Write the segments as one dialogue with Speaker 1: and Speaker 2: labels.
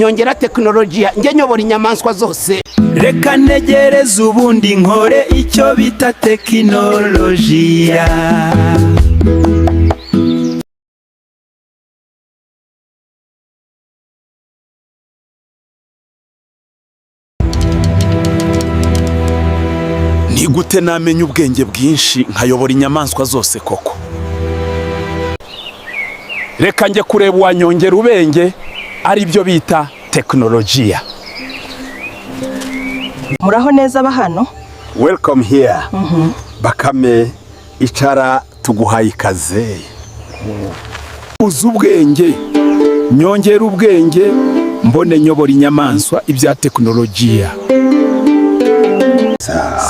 Speaker 1: Nyongera tekinolojiya njye nyobora inyamaswa zose.
Speaker 2: Reka ntegereze ubundi nkore icyo bita tekinolojiya.
Speaker 3: Ni gute namenya ubwenge bwinshi nkayobora inyamaswa zose koko? Reka njye kureba uwanyongera ubwenge ari byo bita tekinolojiya.
Speaker 4: Muraho neza bahano?
Speaker 3: Welcome here. Bakame, icara tuguhaye ikaze. Uzi ubwenge, nyongera ubwenge, mbone nyobora inyamaswa ibya tekinolojiya.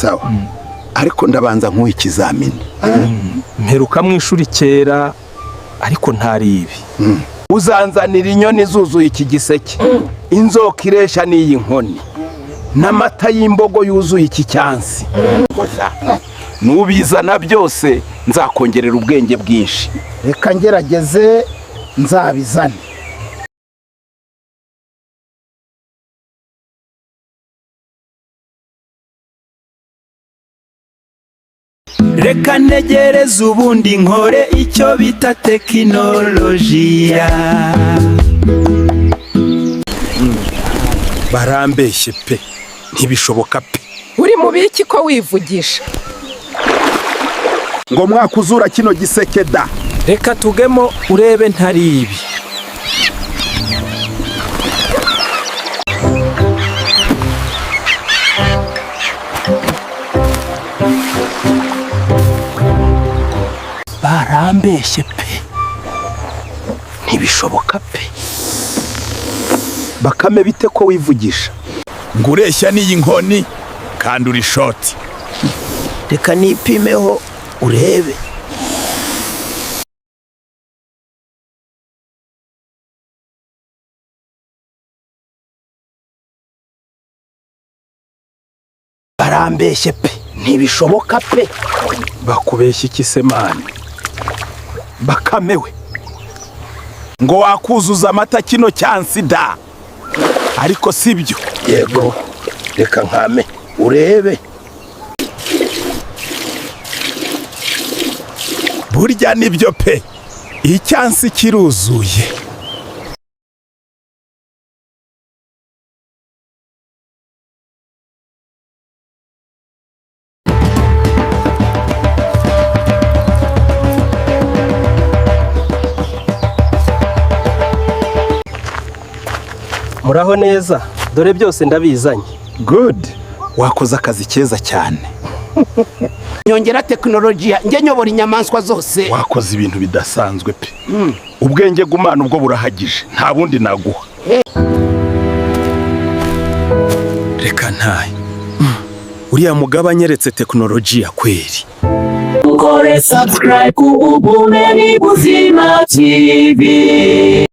Speaker 5: Sawa. Ariko ndabanza nk'uwo ikizamini.
Speaker 3: Mperuka mu ishuri kera ariko ntari ibi.
Speaker 1: Uzanzanira inyoni zuzuye iki giseke, inzoka iresha n'iyi nkoni, n'amata y'imbogo yuzuye iki cyansi. Nubizana byose nzakongerera ubwenge bwinshi.
Speaker 5: Reka ngerageze nzabizane.
Speaker 2: Reka ntegereze ubundi nkore icyo bita tekinolojiya.
Speaker 3: Barambeshye pe, ntibishoboka pe.
Speaker 4: Uri mu biki ko wivugisha?
Speaker 5: Ngo mwakuzura kino giseke da.
Speaker 3: Reka tugemo urebe ntari ibi.
Speaker 1: Barambeshye pe, ntibishoboka pe.
Speaker 5: Bakame bite ko wivugisha?
Speaker 3: Ngo ureshya n'iyi nkoni kandi uri shoti.
Speaker 1: Reka nipimeho urebe. Barambeshye pe, ntibishoboka pe.
Speaker 3: Bakubeshya iki se mani? Bakame we, ngo wakuzuza amata kino cyansi da. Ariko sibyo.
Speaker 1: Yego, reka nkame urebe.
Speaker 3: Burya nibyo pe, icyansi kiruzuye.
Speaker 6: Muraho neza, dore byose ndabizanye.
Speaker 5: Good. Wakoze akazi keza cyane.
Speaker 1: Nyongera tekinolojiya njye nyobora inyamaswa zose.
Speaker 3: Wakoze ibintu bidasanzwe pe. Ubwenge gumana ubwo burahagije, nta bundi naguha. Reka ntaye. Uriya mugabo anyeretse tekinolojiya kweri.
Speaker 2: Ukore subscribe ku Ubumenyi Buzima TV.